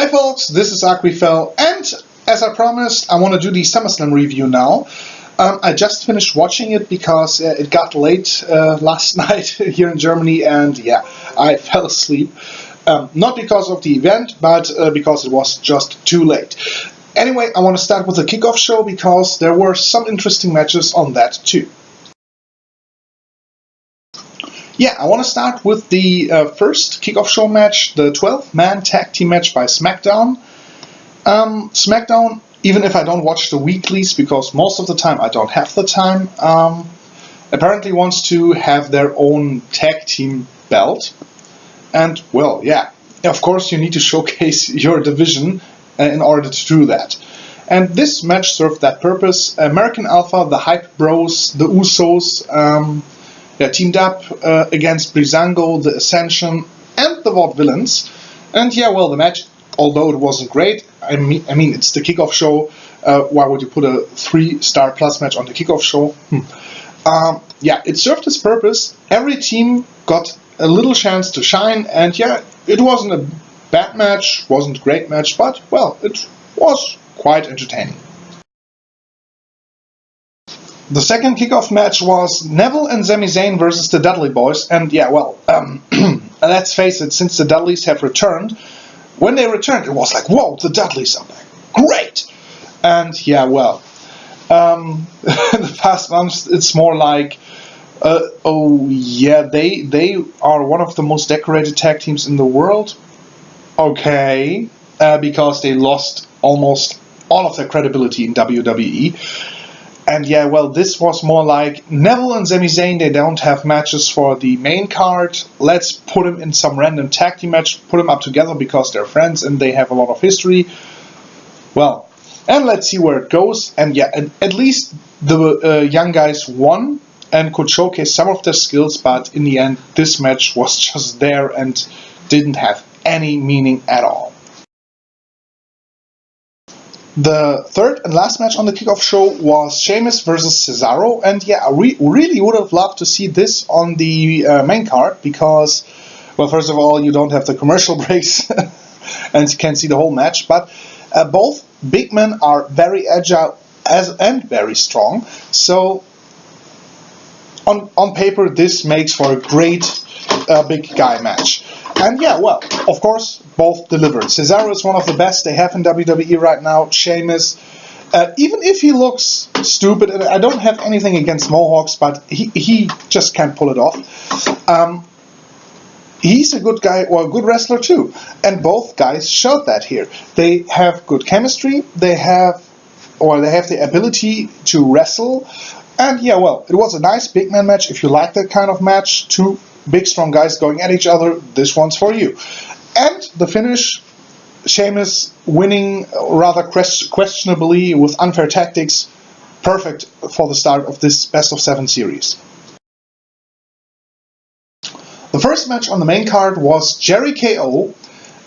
Hi folks, this is Aquifel, and as I promised, I want to do the SummerSlam review now. I just finished watching it because it got late last night here in Germany, and yeah, I fell asleep. Not because of the event, but because it was just too late. Anyway, I want to start with the kickoff show because there were some interesting matches on that too. Yeah, I want to start with the first kickoff show match, the 12-man tag team match by SmackDown. SmackDown, even if I don't watch the weeklies, because most of the time I don't have the time, apparently wants to have their own tag team belt. And, well, yeah, of course you need to showcase your division in order to do that. And this match served that purpose. American Alpha, the Hype Bros, the Usos, teamed up against Breezango, the Ascension, and the Vaudevillains. And yeah, well, the match, although it wasn't great, I mean, it's the kickoff show. Why would you put a 3-star plus match on the kickoff show? Yeah, it served its purpose. Every team got a little chance to shine, and yeah, it wasn't a bad match, wasn't a great match, but, well, it was quite entertaining. The second kickoff match was Neville and Sami Zayn versus the Dudley Boyz, and yeah, well, let's face it, since the Dudleys have returned, when they returned, it was like, whoa, the Dudleys are back, great! And yeah, well, the past months, it's more like, oh yeah, they are one of the most decorated tag teams in the world, okay, because they lost almost all of their credibility in WWE. And yeah, well, this was more like Neville and Sami Zayn, they don't have matches for the main card. Let's put them in some random tag team match, put them up together because they're friends and they have a lot of history. Well, and let's see where it goes. And yeah, at least the young guys won and could showcase some of their skills, but in the end, this match was just there and didn't have any meaning at all. The third and last match on the kickoff show was Sheamus versus Cesaro, and yeah, I really would have loved to see this on the main card because, well, first of all, you don't have the commercial breaks and you can see the whole match, but both big men are very agile and very strong, so on paper this makes for a great big guy match. And yeah, well, of course, both delivered. Cesaro is one of the best they have in WWE right now. Sheamus, even if he looks stupid, and I don't have anything against Mohawks, but he just can't pull it off. He's a good guy, or a good wrestler too. And both guys showed that here. They have good chemistry, they have the ability to wrestle. And yeah, well, it was a nice big man match. If you like that kind of match, two big strong guys going at each other, this one's for you. And the finish, Sheamus winning rather questionably with unfair tactics, perfect for the start of this best of 7 series. The first match on the main card was Jericho,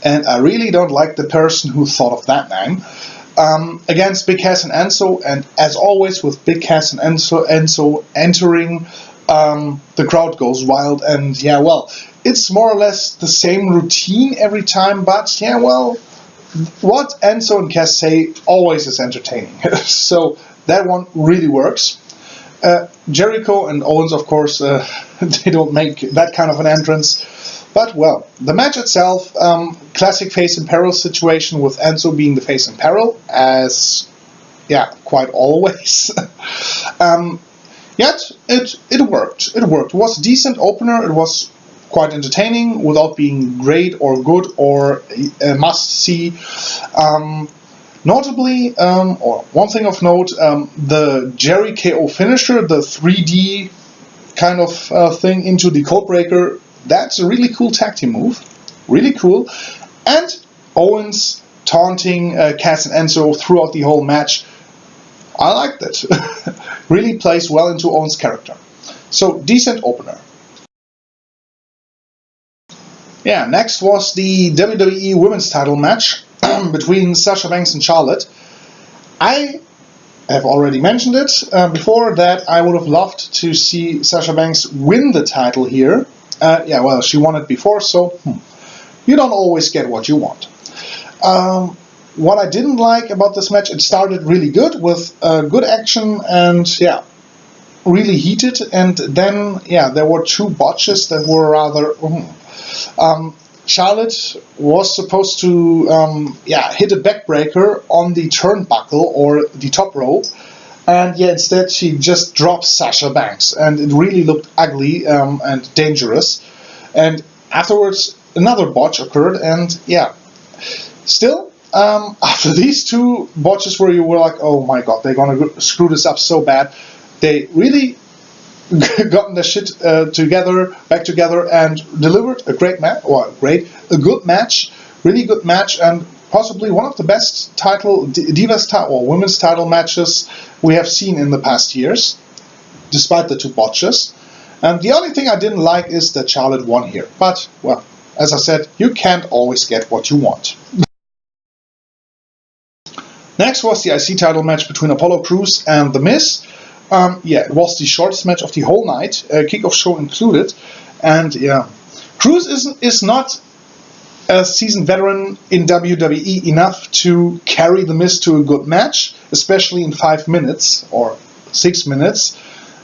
and I really don't like the person who thought of that name, against Big Cass and Enzo, and as always with Big Cass and Enzo entering, the crowd goes wild, and yeah, well, it's more or less the same routine every time, but yeah, well, what Enzo and Cass say always is entertaining. So that one really works. Jericho and Owens, of course, they don't make that kind of an entrance. But, well, the match itself, classic face in peril situation with Enzo being the face in peril, as, yeah, quite always. Yet, it worked. It worked. It was a decent opener. It was quite entertaining without being great or good or a must-see. Notably, or one thing of note, the Jericho finisher, the 3D kind of thing into the Codebreaker, that's a really cool tag team move. Really cool. And Owens taunting Cass and Enzo throughout the whole match. I liked it. Really plays well into Owens' character. So, decent opener. Yeah, next was the WWE Women's title match between Sasha Banks and Charlotte. I have already mentioned it before that I would have loved to see Sasha Banks win the title here. Yeah, well, she won it before, so you don't always get what you want. What I didn't like about this match, it started really good with good action and really heated, and then there were two botches that were rather. Charlotte was supposed to hit a backbreaker on the turnbuckle or the top rope, and instead she just drops Sasha Banks, and it really looked ugly and dangerous. And afterwards another botch occurred, and still after these two botches where you were like, oh my god, they're gonna screw this up so bad, they really gotten their shit back together, and delivered a great match, a good match, really good match, and possibly one of the best Divas title or women's title matches we have seen in the past years, despite the two botches. And the only thing I didn't like is that Charlotte won here. But, well, as I said, you can't always get what you want. Next was the IC title match between Apollo Crews and The Miz. It was the shortest match of the whole night, kickoff show included. And Crews is not a seasoned veteran in WWE enough to carry The Miz to a good match, especially in 5 minutes or 6 minutes.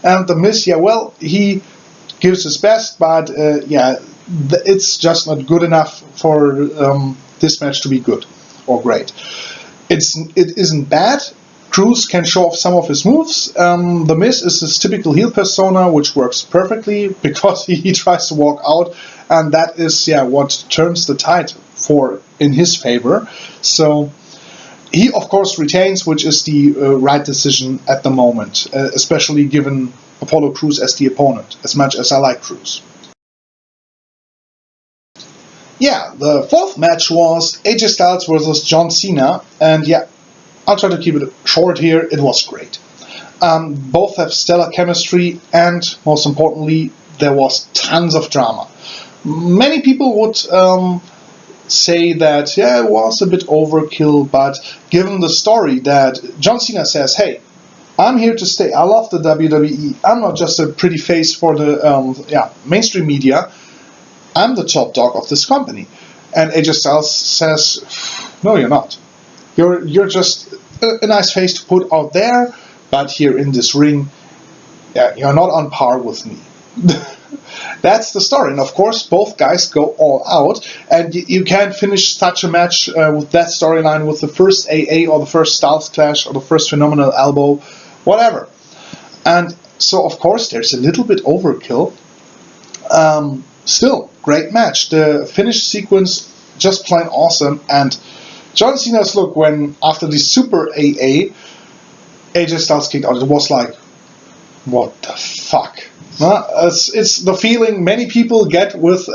And The Miz, he gives his best, but it's just not good enough for this match to be good or great. It isn't bad. Crews can show off some of his moves. The Miz is his typical heel persona, which works perfectly because he tries to walk out, and that is what turns the tide in his favor. So he of course retains, which is the right decision at the moment, especially given Apollo Crews as the opponent, as much as I like Crews. The fourth match was AJ Styles versus John Cena, and I'll try to keep it short here. It was great. Both have stellar chemistry, and most importantly, there was tons of drama. Many people would say that it was a bit overkill, but given the story that John Cena says, hey, I'm here to stay, I love the WWE, I'm not just a pretty face for the mainstream media, I'm the top dog of this company. And AJ Styles says, no, you're not. You're just a nice face to put out there, but here in this ring, you're not on par with me. That's the story. And of course, both guys go all out, and you can't finish such a match with that storyline with the first AA or the first Styles Clash or the first Phenomenal Elbow, whatever. And so, of course, there's a little bit overkill. Still, great match. The finish sequence, just plain awesome. And John Cena's look when, after the Super AA, AJ Styles kicked out, it was like, what the fuck? It's the feeling many people get with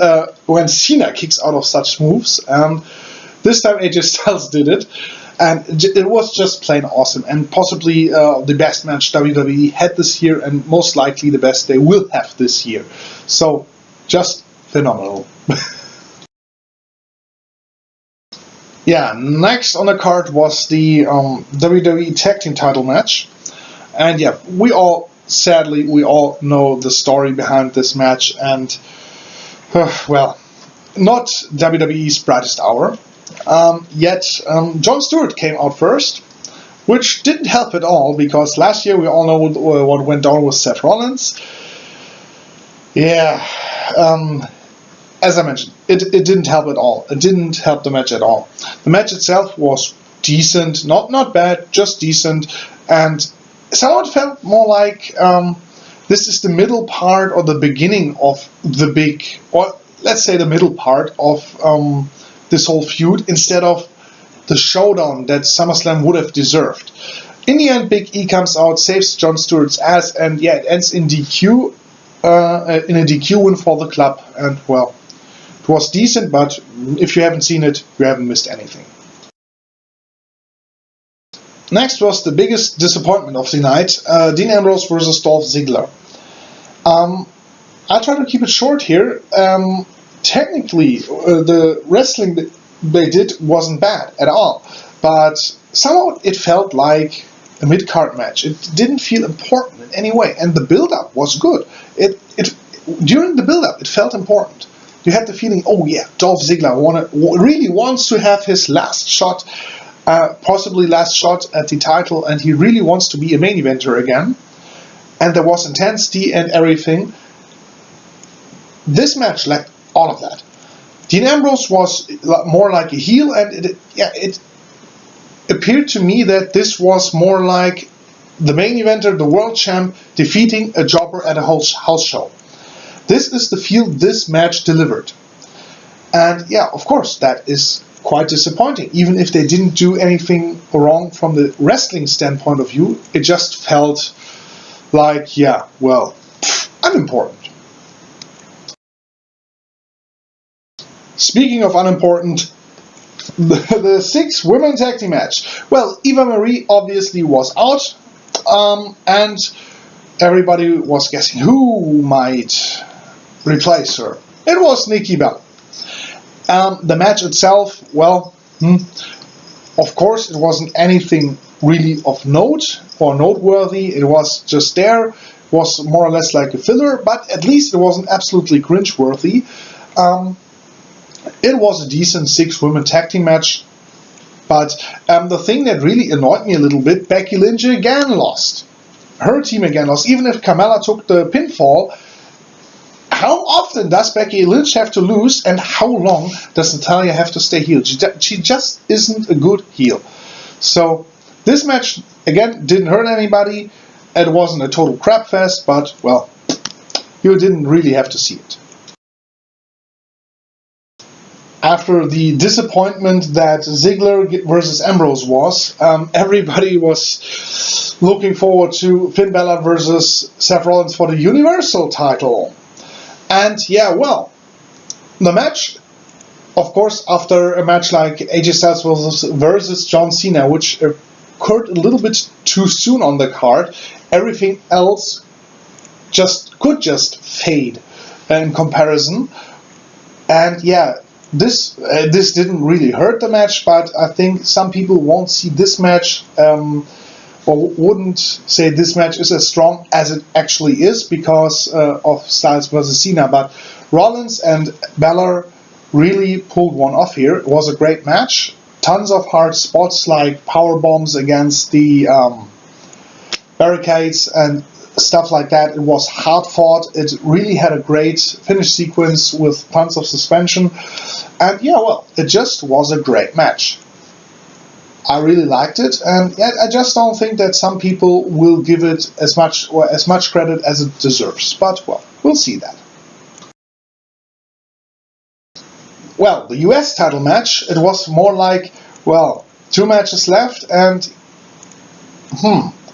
when Cena kicks out of such moves. And this time AJ Styles did it. And it was just plain awesome. And possibly the best match WWE had this year, and most likely the best they will have this year. So, just phenomenal. Next on the card was the WWE Tag Team title match. And we all know the story behind this match, and not WWE's brightest hour. Yet Jon Stewart came out first, which didn't help at all, because last year we all know what went down with Seth Rollins. As I mentioned, it didn't help at all. It didn't help the match at all. The match itself was decent, not bad, just decent, and somehow it felt more like this is the middle part or the beginning of the big, or let's say the middle part of this whole feud, instead of the showdown that SummerSlam would have deserved. In the end, Big E comes out, saves Jon Stewart's ass, and it ends in DQ, in a DQ win for the club. And it was decent, but if you haven't seen it, you haven't missed anything. Next was the biggest disappointment of the night, Dean Ambrose versus Dolph Ziggler. I'll try to keep it short here. Technically, the wrestling that they did wasn't bad at all, but somehow it felt like a mid-card match. It didn't feel important in any way, and the build-up was good. During the build-up, it felt important. you had the feeling, oh yeah, Dolph Ziggler really wants to have his last shot, possibly last shot at the title, and he really wants to be a main eventer again. And there was intensity and everything. This match lacked all of that. Dean Ambrose was more like a heel, and it appeared to me that this was more like the main eventer, the world champ, defeating a jobber at a house show. This is the feel this match delivered. And yeah, of course, that is quite disappointing. Even if they didn't do anything wrong from the wrestling standpoint of view, it just felt like, yeah, well, unimportant. Speaking of unimportant, the 6 women tag team match. Well, Eva Marie obviously was out, and everybody was guessing who might replace her. It was Nikki Bella. The match itself, well, of course, it wasn't anything really of note or noteworthy. It was just there. It was more or less like a filler, but at least it wasn't absolutely cringe-worthy. It was a decent 6 women tag team match, but the thing that really annoyed me a little bit, Becky Lynch again lost. Her team again lost. Even if Carmella took the pinfall, how often does Becky Lynch have to lose, and how long does Natalya have to stay heel? She just isn't a good heel. So this match, again, didn't hurt anybody. It wasn't a total crap fest, but, well, you didn't really have to see it. After the disappointment that Ziggler versus Ambrose was, everybody was looking forward to Finn Balor versus Seth Rollins for the Universal title. And yeah, well, the match, of course, after a match like AJ Styles versus John Cena, which occurred a little bit too soon on the card, everything else could just fade in comparison. And yeah, this didn't really hurt the match, but I think some people won't see this match, or wouldn't say this match is as strong as it actually is because of Styles versus Cena. But Rollins and Balor really pulled one off here. It was a great match. Tons of hard spots like power bombs against the barricades and stuff like that. It was hard fought. It really had a great finish sequence with tons of suspension. And yeah, well, it just was a great match. I really liked it, and I just don't think that some people will give it as much credit as it deserves. But, well, we'll see that. Well, the US title match, it was more like, well, 2 matches left, and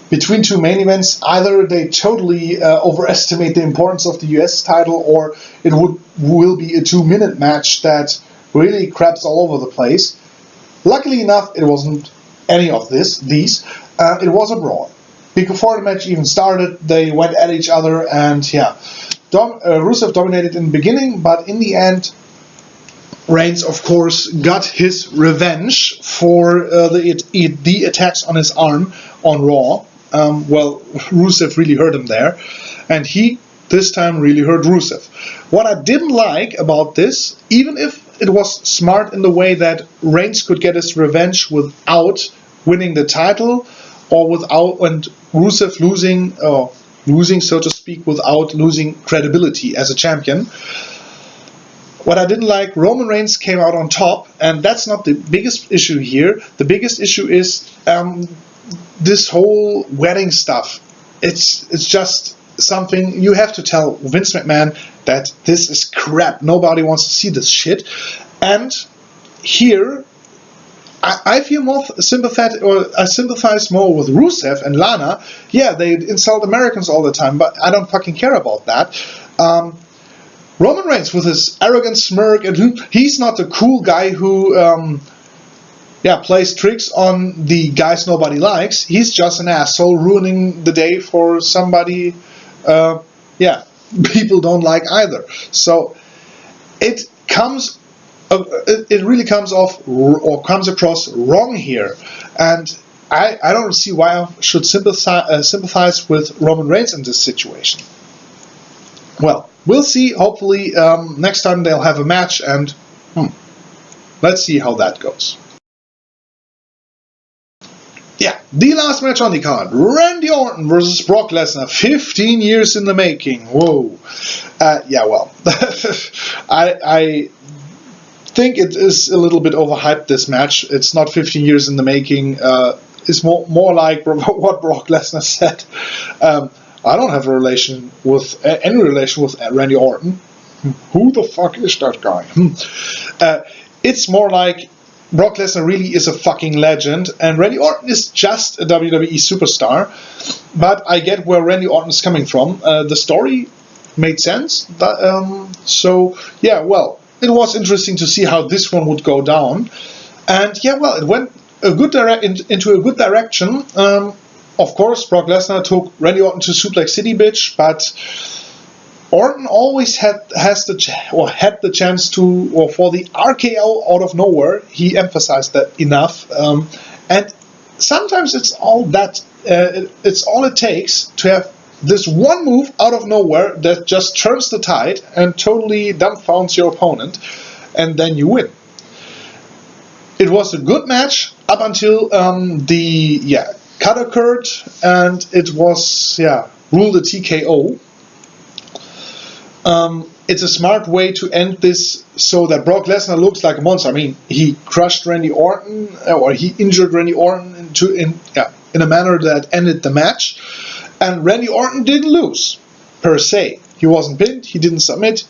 between 2 main events, either they totally overestimate the importance of the US title, or it will be a 2-minute match that really craps all over the place. Luckily enough, it wasn't any of these. It was a brawl. Before the match even started, they went at each other, and yeah, Rusev dominated in the beginning, but in the end, Reigns, of course, got his revenge for the attacks on his arm on Raw. Well, Rusev really hurt him there, and he this time really hurt Rusev. What I didn't like about this, even if it was smart in the way that Reigns could get his revenge without winning the title, or and Rusev losing, so to speak, without losing credibility as a champion. What I didn't like, Roman Reigns came out on top, and that's not the biggest issue here. The biggest issue is this whole wedding stuff. It's just something you have to tell Vince McMahon that this is crap. Nobody wants to see this shit. And here, I feel more sympathetic, or I sympathize more with Rusev and Lana. Yeah, they insult Americans all the time, but I don't fucking care about that. Roman Reigns with his arrogant smirk, and he's not the cool guy who plays tricks on the guys nobody likes. He's just an asshole ruining the day for somebody people don't like either. So it really comes off or comes across wrong here, and I don't see why I should sympathize with Roman Reigns in this situation. well, we'll see. Hopefully, next time they'll have a match, and let's see how that goes. Yeah, the last match on the card, Randy Orton versus Brock Lesnar, 15 years in the making. Whoa. Yeah, well, I think it is a little bit overhyped, this match. It's not 15 years in the making. It's more like what Brock Lesnar said. I don't have any relation with Randy Orton. Who the fuck is that guy? It's more like Brock Lesnar really is a fucking legend, and Randy Orton is just a WWE superstar. But I get where Randy Orton is coming from. The story made sense. So, yeah, well, it was interesting to see how this one would go down. And, yeah, well, it went into a good direction. Of course, Brock Lesnar took Randy Orton to Suplex City, bitch, but Orton always had the chance to, or for the RKO out of nowhere. He emphasized that enough, and sometimes it's all it takes to have this one move out of nowhere that just turns the tide and totally dumbfounds your opponent, and then you win. It was a good match up until the cut occurred, and it was ruled a TKO. It's a smart way to end this so that Brock Lesnar looks like a monster. I mean, he crushed Randy Orton, or he injured Randy Orton in a manner that ended the match. And Randy Orton didn't lose, per se. He wasn't pinned, he didn't submit.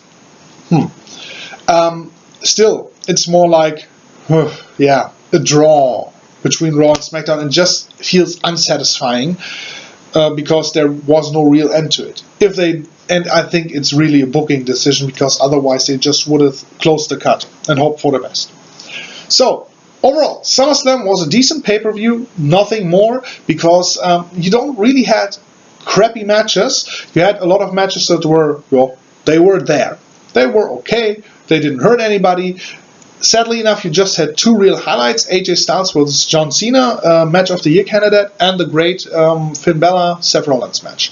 Still, it's more like, a draw between Raw and SmackDown, and just feels unsatisfying because there was no real end to it. And I think it's really a booking decision, because otherwise they just would have closed the cut and hoped for the best. So, overall, SummerSlam was a decent pay-per-view, nothing more, because you don't really had crappy matches. You had a lot of matches that were, they were there. They were okay, they didn't hurt anybody. Sadly enough, you just had two real highlights: AJ Styles versus John Cena, match of the year candidate, and the great Finn Balor Seth Rollins match.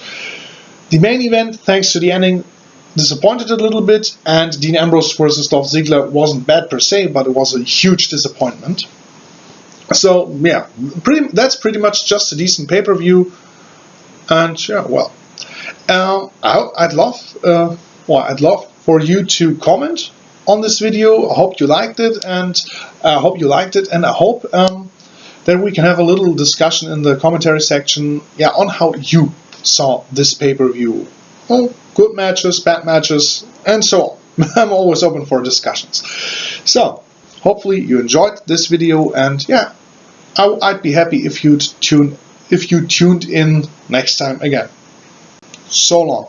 The main event, thanks to the ending, disappointed a little bit, and Dean Ambrose versus Dolph Ziggler wasn't bad per se, but it was a huge disappointment. So, yeah, that's pretty much just a decent pay-per-view, and I'd love for you to comment on this video. I hope you liked it, and I hope that we can have a little discussion in the commentary section, on how you saw this pay-per-view. Good matches, bad matches, and so on. I'm always open for discussions. So, hopefully you enjoyed this video, and I'd be happy if you tuned in next time again. So long.